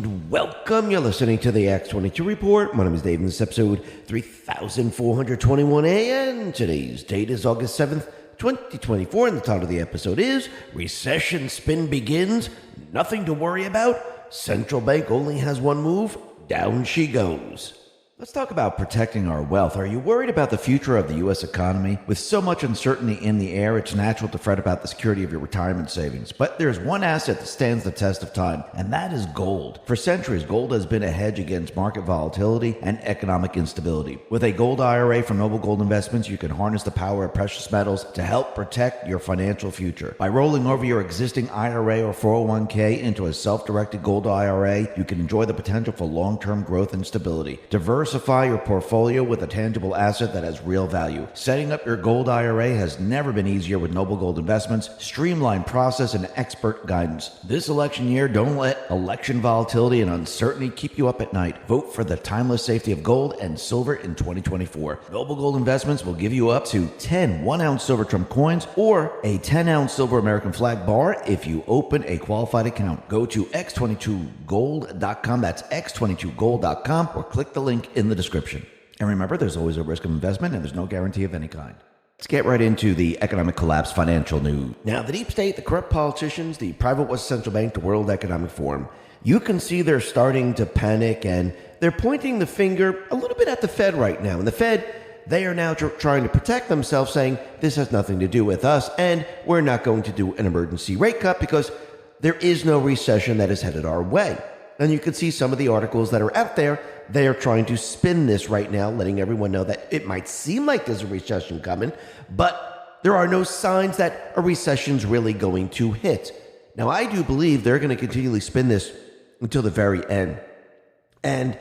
Welcome. You're listening to the X22 Report. My name is Dave, and this is episode 3421A, and today's date is August 7th, 2024, and the title of the episode is Recession Spin Begins, Nothing to Worry About, Central Bank Only Has One Move, Down She Goes. Let's talk about protecting our wealth. Are you worried about the future of the U.S. economy? With so much uncertainty in the air, it's natural to fret about the security of your retirement savings. But there's one asset that stands the test of time, and that is gold. For centuries, gold has been a hedge against market volatility and economic instability. With a gold IRA from Noble Gold Investments, you can harness the power of precious metals to help protect your financial future. By rolling over your existing IRA or 401k into a self-directed gold IRA, you can enjoy the potential for long-term growth and stability. Diversify your portfolio with a tangible asset that has real value. Setting up your gold IRA has never been easier with Noble Gold Investments, streamlined process, and expert guidance. This election year, don't let election volatility and uncertainty keep you up at night. Vote for the timeless safety of gold and silver in 2024. Noble Gold Investments will give you up to 10 1-ounce silver Trump coins or a 10-ounce silver American flag bar if you open a qualified account. Go to x22gold.com, that's x22gold.com, or click the link in the description. And remember, there's always a risk of investment and there's no guarantee of any kind. Let's get right into the economic collapse financial news. Now, the deep state, the corrupt politicians, the private West Central Bank, the World Economic Forum, you can see they're starting to panic and they're pointing the finger a little bit at the Fed right now. And the Fed, they are now trying to protect themselves, saying this has nothing to do with us and we're not going to do an emergency rate cut because there is no recession that is headed our way. And you can see some of the articles that are out there. They are trying to spin this right now, letting everyone know that it might seem like there's a recession coming, but there are no signs that a recession's really going to hit. Now, I do believe they're going to continually spin this until the very end. And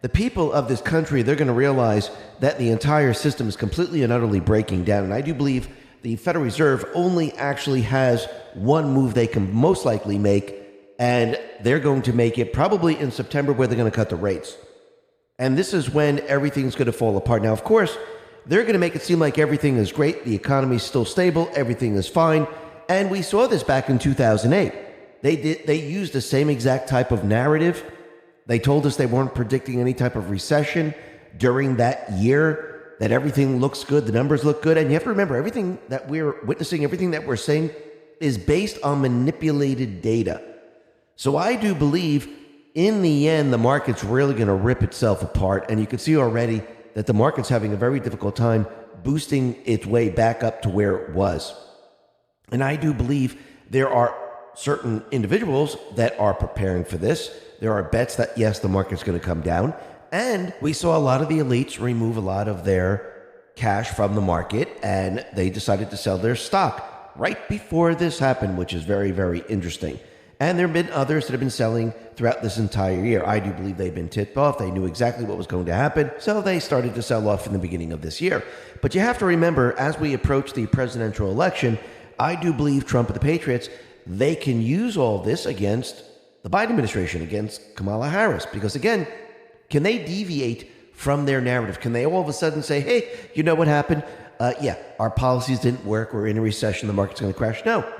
the people of this country, they're going to realize that the entire system is completely and utterly breaking down. And I do believe the Federal Reserve only actually has one move they can most likely make, and they're going to make it probably in September, where they're going to cut the rates. And this is when everything's going to fall apart. Now, of course, they're going to make it seem like everything is great. The economy's still stable. Everything is fine. And we saw this back in 2008. They used the same exact type of narrative. They told us they weren't predicting any type of recession during that year, that everything looks good. The numbers look good. And you have to remember, everything that we're witnessing, everything that we're saying is based on manipulated data. So I do believe in the end, the market's really going to rip itself apart. And you can see already that the market's having a very difficult time boosting its way back up to where it was. And I do believe there are certain individuals that are preparing for this. There are bets that, yes, the market's going to come down. And we saw a lot of the elites remove a lot of their cash from the market, and they decided to sell their stock right before this happened, which is very, very interesting. And there have been others that have been selling throughout this entire year. I do believe they've been tipped off. They knew exactly what was going to happen, so they started to sell off in the beginning of this year. But you have to remember, as we approach the presidential election, I do believe Trump and the Patriots, they can use all this against the Biden administration, against Kamala Harris. Because again, can they deviate from their narrative? Can they all of a sudden say, hey, you know what happened? Yeah, our policies didn't work. We're in a recession. The market's going to crash. No,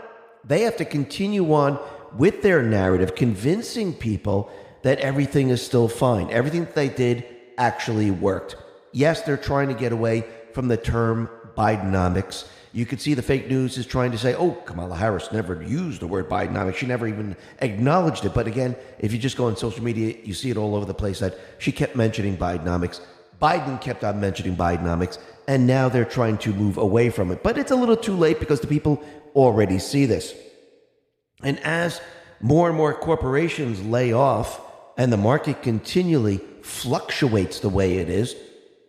they have to continue on with their narrative, convincing people that everything is still fine. Everything that they did actually worked. Yes, they're trying to get away from the term Bidenomics. You could see the fake news is trying to say, oh, Kamala Harris never used the word Bidenomics. She never even acknowledged it. But again, if you just go on social media, you see it all over the place that she kept mentioning Bidenomics. Biden kept on mentioning Bidenomics, and now they're trying to move away from it. But it's a little too late because the people already see this. And as more and more corporations lay off and the market continually fluctuates the way it is,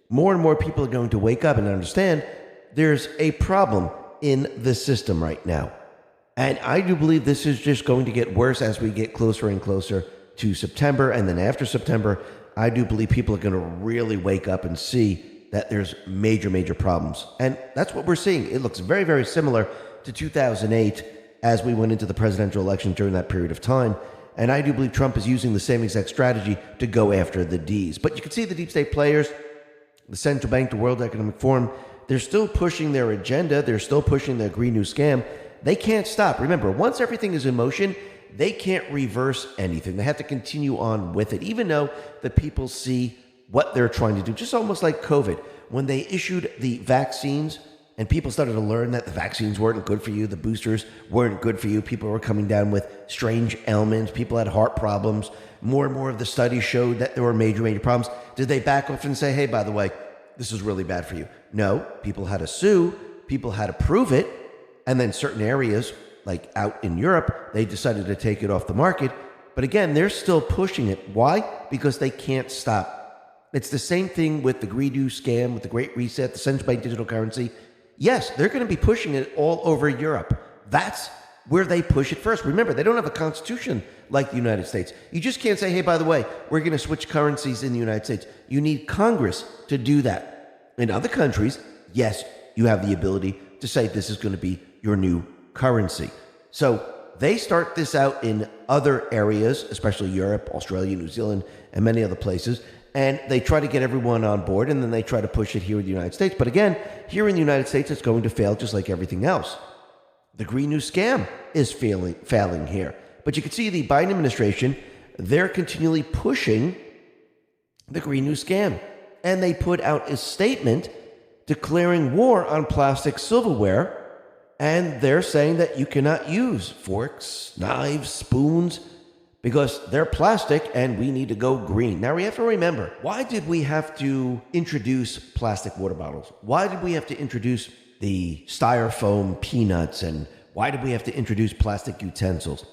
more and more people are going to wake up and understand there's a problem in the system right now. And I do believe this is just going to get worse as we get closer and closer to September. And then after September, I do believe people are going to really wake up and see that there's major, major problems. And that's what we're seeing. It looks very, very similar to 2008 as we went into the presidential election during that period of time. And I do believe Trump is using the same exact strategy to go after the Ds. But you can see the deep state players, the central bank, the World Economic Forum, they're still pushing their agenda. They're still pushing their Green New Scam. They can't stop. Remember, once everything is in motion, they can't reverse anything. They have to continue on with it, even though the people see what they're trying to do. Just almost like COVID. When they issued the vaccines and people started to learn that the vaccines weren't good for you, the boosters weren't good for you, people were coming down with strange ailments, people had heart problems, more and more of the studies showed that there were major problems. Did they back off and say, hey, by the way, this is really bad for you? No, people had to sue, people had to prove it, and then certain areas, like out in Europe, they decided to take it off the market. But again, they're still pushing it. Why? Because they can't stop. It's the same thing with the Green New Scam, with the Great Reset, the central bank digital currency. Yes, they're going to be pushing it all over Europe. That's where they push it first. Remember, they don't have a constitution like the United States. You just can't say, hey, by the way, we're going to switch currencies in the United States. You need Congress to do that. In other countries, yes, you have the ability to say this is going to be your new currency. So they start this out in other areas, especially Europe, Australia, New Zealand, and many other places. And they try to get everyone on board, and then they try to push it here in the United States. But again, here in the United States, it's going to fail just like everything else. The Green New Scam is failing here. But you can see the Biden administration, they're continually pushing the Green New Scam. And they put out a statement declaring war on plastic silverware. And they're saying that you cannot use forks, knives, spoons, because they're plastic and we need to go green. Now, we have to remember, why did we have to introduce plastic water bottles? Why did we have to introduce the styrofoam peanuts? And why did we have to introduce plastic utensils?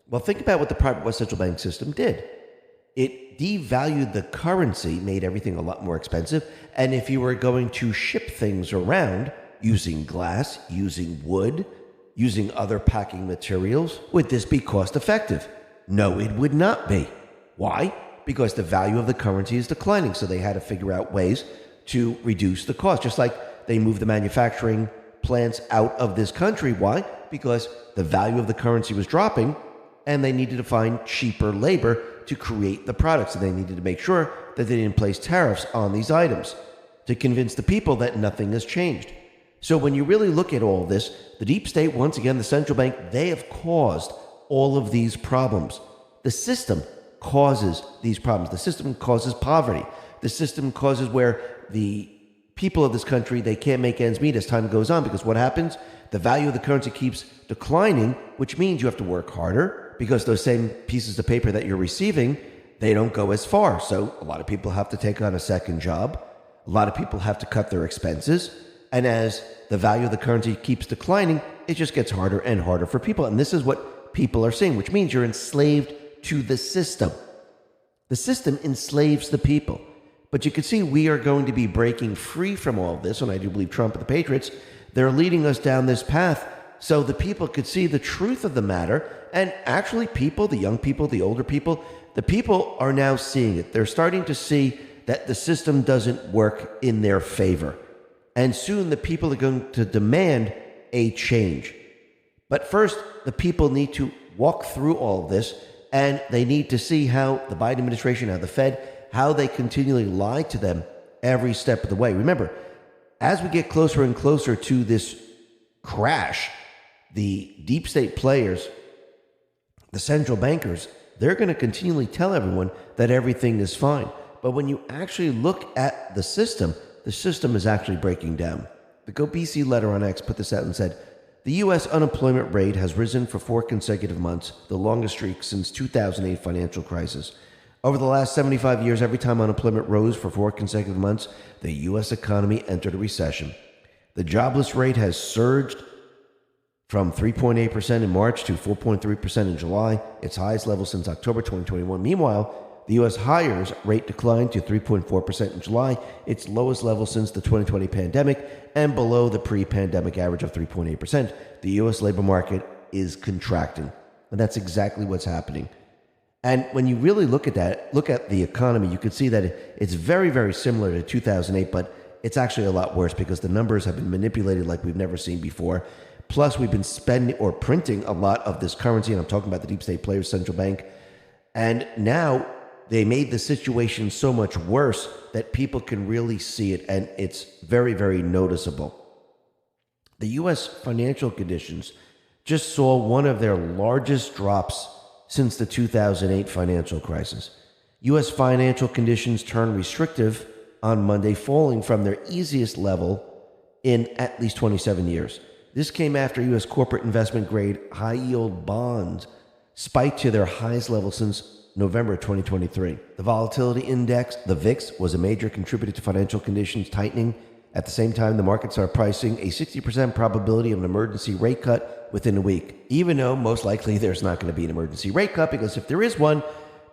Well, think about what the private West Central Bank system did. It devalued the currency, made everything a lot more expensive. And if you were going to ship things around using glass, using wood, using other packing materials, would this be cost effective? No, it would not be. Why? Because the value of the currency is declining. So they had to figure out ways to reduce the cost, just like they moved the manufacturing plants out of this country. Why? Because the value of the currency was dropping and they needed to find cheaper labor to create the products. And they needed to make sure that they didn't place tariffs on these items to convince the people that nothing has changed. So when you really look at all this, the deep state, once again, the central bank, they have caused all of these problems. The system causes these problems. The system causes poverty. The system causes where the people of this country, they can't make ends meet as time goes on, because what happens? The value of the currency keeps declining, which means you have to work harder, because those same pieces of paper that you're receiving, they don't go as far. So a lot of people have to take on a second job. A lot of people have to cut their expenses. And as the value of the currency keeps declining, it just gets harder and harder for people. And this is what people are seeing, which means you're enslaved to the system. The system enslaves the people. But you can see we are going to be breaking free from all of this, and I do believe Trump and the Patriots, they're leading us down this path so the people could see the truth of the matter. And actually people, the young people, the older people, the people are now seeing it. They're starting to see that the system doesn't work in their favor. And soon the people are going to demand a change. But first, the people need to walk through all of this, and they need to see how the Biden administration, how the Fed, how they continually lie to them every step of the way. Remember, as we get closer and closer to this crash, the deep state players, the central bankers, they're going to continually tell everyone that everything is fine. But when you actually look at the system is actually breaking down. The Go BC letter on X put this out and said, the U.S. unemployment rate has risen for 4 consecutive months, the longest streak since 2008 financial crisis. Over the last 75 years, every time unemployment rose for 4 consecutive months, the U.S. economy entered a recession. The jobless rate has surged from 3.8% in March to 4.3% in July, its highest level since October 2021. Meanwhile, the U.S. hires rate declined to 3.4% in July, its lowest level since the 2020 pandemic, and below the pre-pandemic average of 3.8%. The U.S. labor market is contracting, and that's exactly what's happening. And when you really look at that, look at the economy, you can see that it's very, very similar to 2008, but it's actually a lot worse because the numbers have been manipulated like we've never seen before. Plus, we've been spending or printing a lot of this currency, and I'm talking about the deep state players, central bank. And now they made the situation so much worse that people can really see it, and it's very, very noticeable. The U.S. financial conditions just saw one of their largest drops since the 2008 financial crisis. U.S. financial conditions turned restrictive on Monday, falling from their easiest level in at least 27 years. This came after U.S. corporate investment grade high yield bonds spiked to their highest level since November 2023. The volatility index, the VIX, was a major contributor to financial conditions tightening. At the same time, the markets are pricing a 60% probability of an emergency rate cut within a week, even though most likely there's not going to be an emergency rate cut, because if there is one,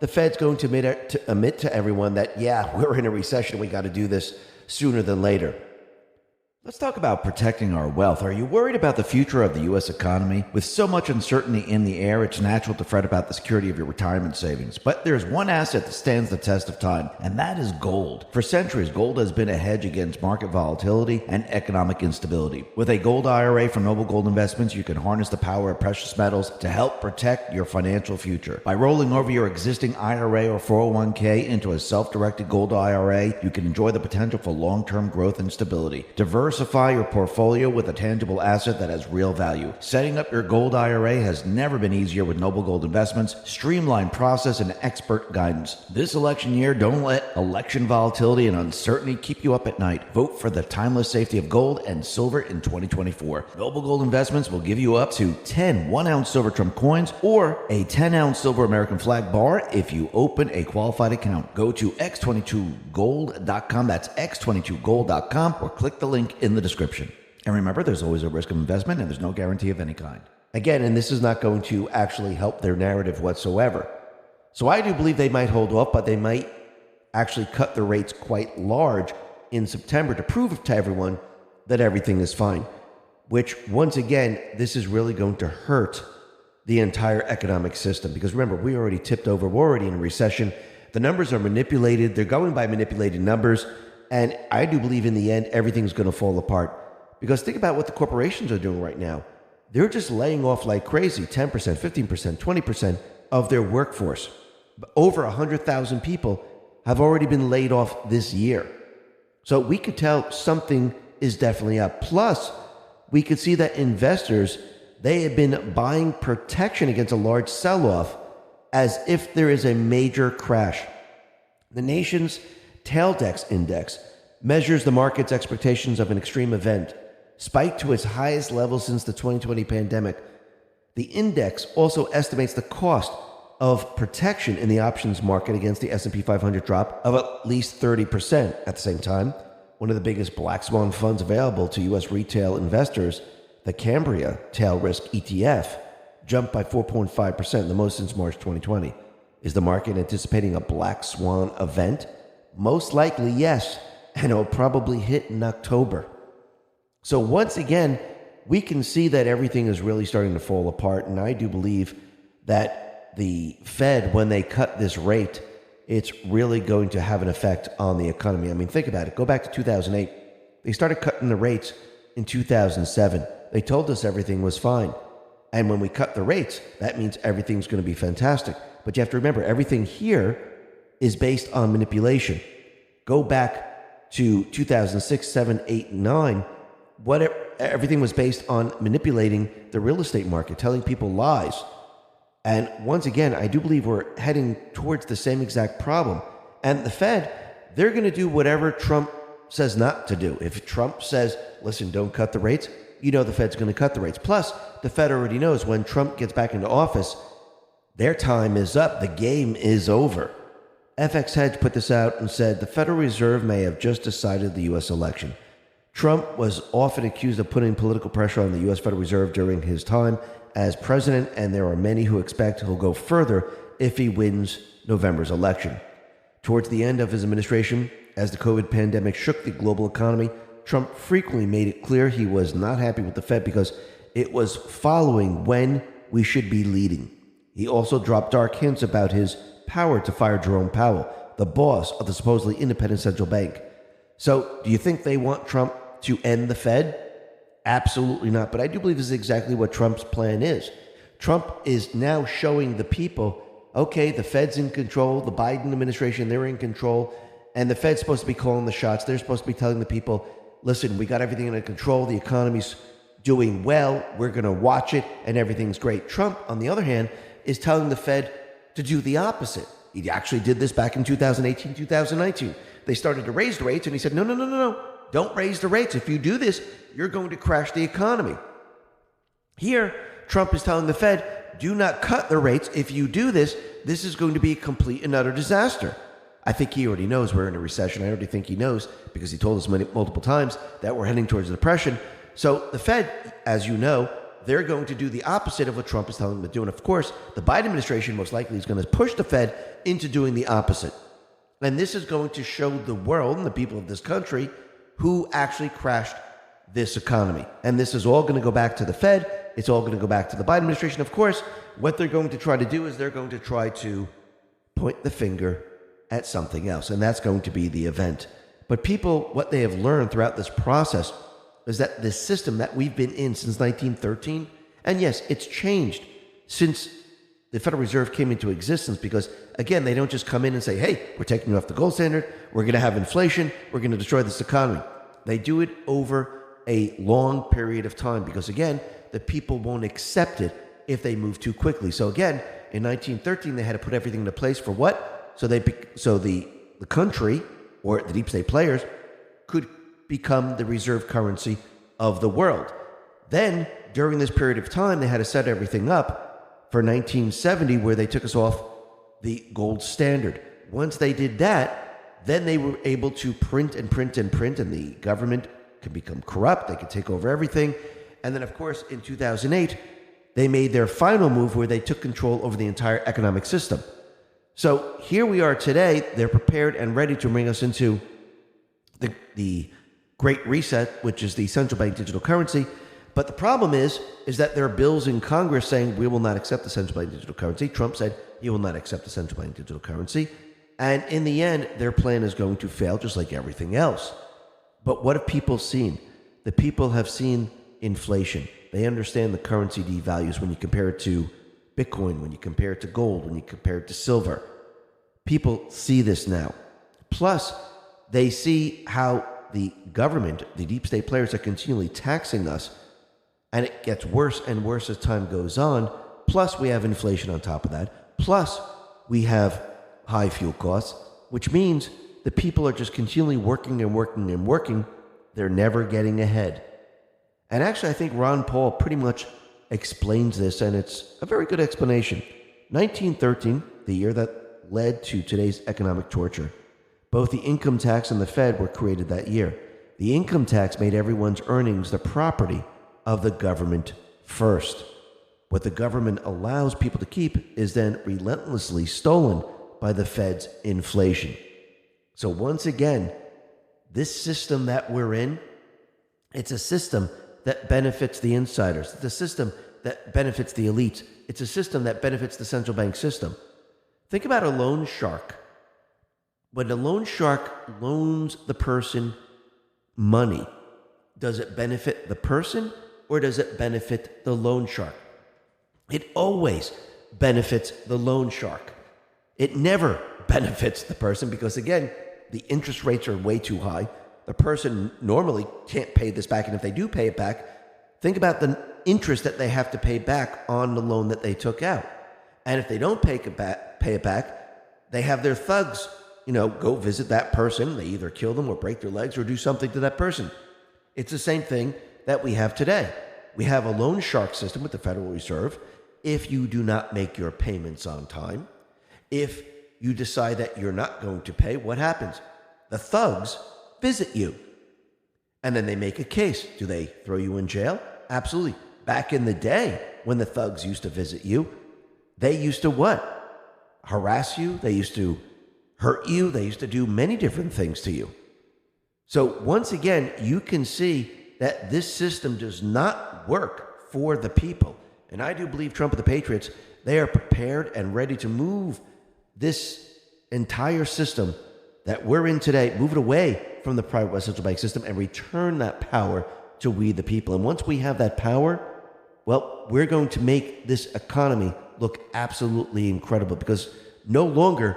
the Fed's going to admit to everyone that, yeah, we're in a recession, we got to do this sooner than later. Let's talk about protecting our wealth. Are you worried about the future of the U.S. economy? With so much uncertainty in the air, it's natural to fret about the security of your retirement savings. But there's one asset that stands the test of time, and that is gold. For centuries, gold has been a hedge against market volatility and economic instability. With a gold IRA from Noble Gold Investments, you can harness the power of precious metals to help protect your financial future. By rolling over your existing IRA or 401k into a self-directed gold IRA, you can enjoy the potential for long-term growth and stability. Diversify your portfolio with a tangible asset that has real value. Setting up your gold IRA has never been easier with Noble Gold Investments' streamlined process and expert guidance. This election year, don't let election volatility and uncertainty keep you up at night. Vote for the timeless safety of gold and silver in 2024. Noble Gold Investments will give you up to 10 1-ounce silver Trump coins or a 10-ounce silver American flag bar if you open a qualified account. Go to x22gold.com, that's x22gold.com, or click the link in the description. And remember, there's always a risk of investment and there's no guarantee of any kind. Again, and this is not going to actually help their narrative whatsoever. So I do believe they might hold off, but they might actually cut the rates quite large in September to prove to everyone that everything is fine. Which, once again, this is really going to hurt the entire economic system. Because remember, we already tipped over. We're already in a recession. The numbers are manipulated. They're going by manipulated numbers. And I do believe in the end, everything's going to fall apart. Because think about what the corporations are doing right now. They're just laying off like crazy, 10%, 15%, 20% of their workforce. Over 100,000 people have already been laid off this year. So we could tell something is definitely up. Plus, we could see that investors, they have been buying protection against a large sell-off as if there is a major crash. The nation's Taildex index measures the market's expectations of an extreme event, spiked to its highest level since the 2020 pandemic. The index also estimates the cost of protection in the options market against the S&P 500 drop of at least 30%. At the same time, one of the biggest black swan funds available to U.S. retail investors, the Cambria Tail Risk ETF, jumped by 4.5%, the most since March 2020. Is the market anticipating a black swan event? Most likely, yes, and it'll probably hit in October. So once again, we can see that everything is really starting to fall apart, and I do believe that the Fed, when they cut this rate, it's really going to have an effect on the economy. I mean, think about it. Go back to 2008. They started cutting the rates in 2007. They told us everything was fine. And when we cut the rates, that means everything's going to be fantastic. But you have to remember, everything here is based on manipulation. Go back to 2006, 7, 8, 9. Everything was based on manipulating the real estate market, telling people lies. And once again, I do believe we're heading towards the same exact problem. And the Fed, they're going to do whatever Trump says not to do. If Trump says, listen, don't cut the rates, you know the Fed's going to cut the rates. Plus, the Fed already knows when Trump gets back into office, their time is up. The game is over. FX Hedge put this out and said the Federal Reserve may have just decided the U.S. election. Trump was often accused of putting political pressure on the U.S. Federal Reserve during his time as president, and there are many who expect he'll go further if he wins November's election. Towards the end of his administration, as the COVID pandemic shook the global economy, Trump frequently made it clear he was not happy with the Fed because it was following when we should be leading. He also dropped dark hints about his power to fire Jerome Powell, the boss of the supposedly independent central bank. So, do you think they want Trump to end the Fed? Absolutely not. But I do believe this is exactly what Trump's plan is. Trump is now showing the people, okay, the Fed's in control, the Biden administration, they're in control, and the Fed's supposed to be calling the shots. They're supposed to be telling the people, listen, we got everything under control, the economy's doing well, we're going to watch it, and everything's great. Trump, on the other hand, is telling the Fed to do the opposite. He actually did this back in 2018, 2019. They started to raise the rates, and he said, no. Don't raise the rates. If you do this, you're going to crash the economy. Here, Trump is telling the Fed, do not cut the rates. If you do this, this is going to be a complete and utter disaster. I think he already knows we're in a recession. I already think he knows because he told us multiple times that we're heading towards a depression. So the Fed, as you know, they're going to do the opposite of what Trump is telling them to do. And of course, the Biden administration most likely is going to push the Fed into doing the opposite. And this is going to show the world and the people of this country who actually crashed this economy. And this is all going to go back to the Fed. It's all going to go back to the Biden administration. Of course, what they're going to try to do is they're going to try to point the finger at something else, and that's going to be the event. But people, what they have learned throughout this process is that this system that we've been in since 1913, and yes, it's changed since the Federal Reserve came into existence because, again, they don't just come in and say, hey, we're taking you off the gold standard, we're going to have inflation, we're going to destroy this economy. They do it over a long period of time because, again, the people won't accept it if they move too quickly. So, again, in 1913, they had to put everything into place for what? So the country, or the deep state players, could become the reserve currency of the world. Then, during this period of time, they had to set everything up for 1970, where they took us off the gold standard. Once they did that, then they were able to print, and the government could become corrupt. They could take over everything. And then, of course, in 2008, they made their final move where they took control over the entire economic system. So here we are today. They're prepared and ready to bring us into the Great Reset, which is the central bank digital currency. But the problem is that there are bills in Congress saying we will not accept the central bank digital currency. Trump said he will not accept the central bank digital currency. And in the end, their plan is going to fail just like everything else. But what have people seen? The people have seen inflation. They understand the currency devalues when you compare it to Bitcoin, when you compare it to gold, when you compare it to silver. People see this now. Plus, they see how the government, the deep state players, are continually taxing us, and it gets worse and worse as time goes on. Plus, we have inflation on top of that. Plus, we have high fuel costs, which means the people are just continually working and working and working. They're never getting ahead. And actually, I think Ron Paul pretty much explains this, and it's a very good explanation. 1913, the year that led to today's economic torture. Both the income tax and the Fed were created that year. The income tax made everyone's earnings the property of the government first. What the government allows people to keep is then relentlessly stolen by the Fed's inflation. So once again, this system that we're in, it's a system that benefits the insiders. It's a system that benefits the elites. It's a system that benefits the central bank system. Think about a loan shark. When a loan shark loans the person money, does it benefit the person or does it benefit the loan shark? It always benefits the loan shark. It never benefits the person because, again, the interest rates are way too high. The person normally can't pay this back, and if they do pay it back, think about the interest that they have to pay back on the loan that they took out. And if they don't pay it back, they have their thugs, go visit that person. They either kill them or break their legs or do something to that person. It's the same thing that we have today. We have a loan shark system with the Federal Reserve. If you do not make your payments on time, if you decide that you're not going to pay, what happens? The thugs visit you. And then they make a case. Do they throw you in jail? Absolutely. Back in the day, when the thugs used to visit you, they used to what? Harass you. They used to hurt you. They used to do many different things to you. So once again, you can see that this system does not work for the people. And I do believe Trump and the Patriots, they are prepared and ready to move this entire system that we're in today, move it away from the private central bank system and return that power to we the people. And once we have that power, well, we're going to make this economy look absolutely incredible because no longer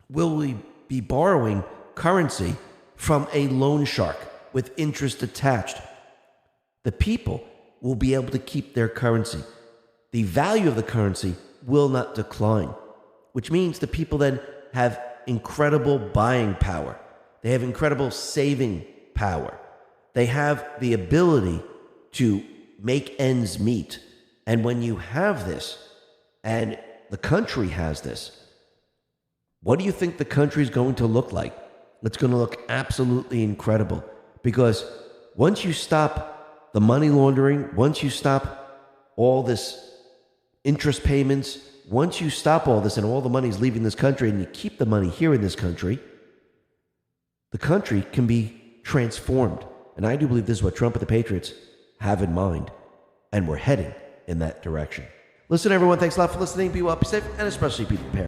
will we be borrowing currency from a loan shark with interest attached. The people will be able to keep their currency. The value of the currency will not decline, which means the people then have incredible buying power. They have incredible saving power. They have the ability to make ends meet. And when you have this, and the country has this, what do you think the country is going to look like? It's going to look absolutely incredible, because once you stop the money laundering, once you stop all this interest payments, once you stop all this and all the money's leaving this country and you keep the money here in this country, the country can be transformed. And I do believe this is what Trump and the Patriots have in mind. And we're heading in that direction. Listen, everyone, thanks a lot for listening. Be well, be safe, and especially be prepared.